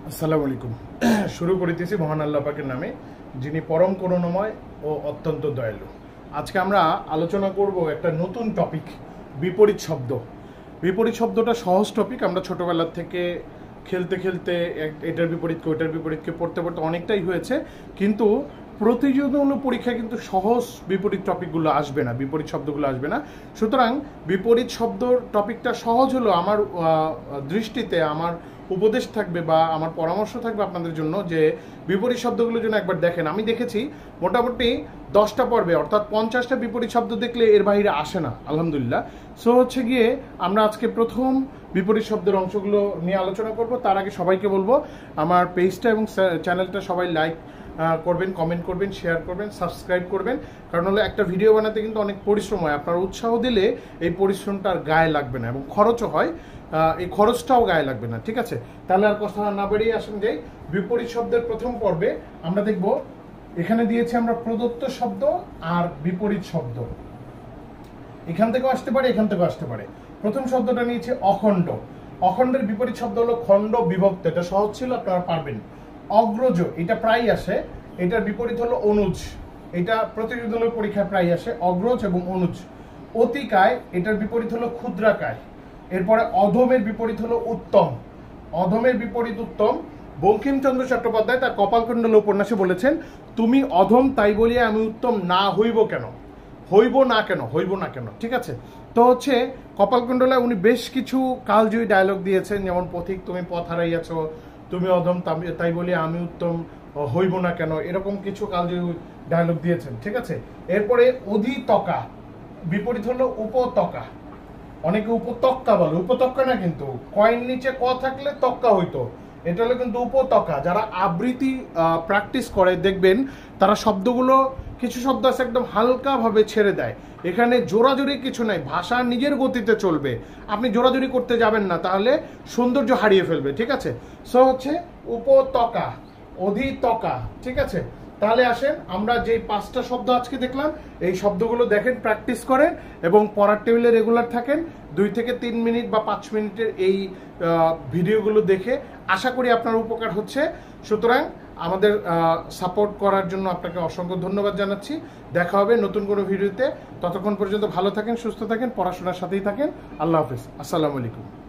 আসসালামু আলাইকুম। শুরু করিতেছি মহান আল্লাহ পাকের নামে, যিনি পরম করুণাময় ও অত্যন্ত দয়ালু। আজকে আমরা আলোচনা করব একটা নতুন টপিক, বিপরীত শব্দ। বিপরীত শব্দটা সহজ টপিক। আমরা ছোটবেলার থেকে খেলতে খেলতে এটার বিপরীতকে ওটার বিপরীতকে পড়তে পড়তে অনেকটাই হয়েছে, কিন্তু প্রতিযোগিতামূলক পরীক্ষায় কিন্তু সহজ বিপরীত টপিকগুলো আসবে না, বিপরীত শব্দগুলো আসবে না। সুতরাং বিপরীত শব্দর টপিকটা সহজ হলো আমার দৃষ্টিতে, আমার উপদেশ থাকবে বা আমার পরামর্শ থাকবে আপনাদের জন্য যে বিপরীত শব্দগুলো যেন একবার দেখেন। আমি দেখেছি মোটামুটি 10টা পর্বে, অর্থাৎ 50টা বিপরীত শব্দ দেখলে এর বাইরে আসে না, আলহামদুলিল্লাহ। সো হচ্ছে গিয়ে আমরা আজকে প্রথম বিপরীত শব্দের অংশগুলো নিয়ে আলোচনা করব। তার আগে সবাইকে বলবো আমার পেজটা এবং চ্যানেলটা সবাই লাইক করবেন, কমেন্ট করবেন, শেয়ার করবেন, সাবস্ক্রাইব করবেন। কারণ হলো একটা ভিডিও বানাতে কিন্তু অনেক পরিশ্রম হয়। আপনার উৎসাহ দিলে এই পরিশ্রমটা আর গায়ে লাগবে না, এবং খরচও হয়, এই খরচটাও গায়ে লাগবে না। ঠিক আছে, তাহলে আর কথা না বেরিয়ে আসেন যাই বিপরীত শব্দের প্রথম পর্বে। আমরা দেখব এখানে দিয়েছি আমরা প্রদত্ত শব্দ আর বিপরীত শব্দ। এখান থেকেও আসতে পারে, এখান থেকেও আসতে পারে। প্রথম শব্দটা নিয়েছে অখণ্ড। অখণ্ডের বিপরীত শব্দ হলো খণ্ড বিভক্ত। এটা সহজ ছিল, আপনারা পারবেন। অগ্রজ, এটা প্রায় আসে। এটার বিপরীত হলো অনুজ। এটা প্রতিযোগিতামূলক পরীক্ষায় প্রায় আসে, অগ্রজ এবং অনুজ। অতিকায়, এটার বিপরীত হলো ক্ষুদ্রাকায়। এরপরে অধমের বিপরীত হলো উত্তম। অধমের বিপরীত উত্তম। বঙ্কিমচন্দ্র চট্টোপাধ্যায় তার কপালকুণ্ডল উপন্যাসে বলেছেন, তুমি অধম তাই বলিয়া আমি উত্তম না হইব কেন, হইব না কেন, হইব না কেন। ঠিক আছে, তো হচ্ছে কপালকুণ্ডলায় উনি বেশ কিছু কালজয়ী ডায়লগ দিয়েছেন, যেমন পথিক তুমি পথ হারাইয়াছ, তুমি অধম তাই বলিয়া আমি উত্তম হইব না কেন, এরকম কিছু কালজয়ী ডায়লগ দিয়েছেন। ঠিক আছে, এরপরে অধিতকা, বিপরীত হলো উপতকা। অনেকে উপত্যকা বলে, উপত্যকা না, কিন্তু কয়েন নিচে ক থাকলে তক্কা হইতো, এটা হলো কিন্তু উপত্যকা। যারা আবৃত্তি প্র্যাকটিস করে দেখবেন তারা শব্দগুলো, কিছু শব্দ আছে একদম হালকাভাবে ছেড়ে দেয়। এখানে জোরাজোরি কিছু নাই, ভাষা নিজের গতিতে চলবে। আপনি জোরাজোরি করতে যাবেন না, তাহলে সৌন্দর্য হারিয়ে ফেলবে। ঠিক আছে, সো হচ্ছে উপত্যকা, অধিতকা। ঠিক আছে, তাহলে আসেন আমরা যে 5টা শব্দ আজকে দেখলাম, এই শব্দগুলো দেখেন, প্র্যাকটিস করেন এবং পড়ার টেবিলে রেগুলার থাকেন। 2 থেকে 3 মিনিট বা 5 মিনিটের এই ভিডিওগুলো দেখে আশা করি আপনার উপকার হচ্ছে। সুতরাং আমাদের সাপোর্ট করার জন্য আপনাকে অসংখ্য ধন্যবাদ জানাচ্ছি। দেখা হবে নতুন কোনো ভিডিওতে। ততক্ষণ পর্যন্ত ভালো থাকেন, সুস্থ থাকেন, পড়াশোনার সাথেই থাকেন। আল্লাহ হাফেজ, আসসালামু আলাইকুম।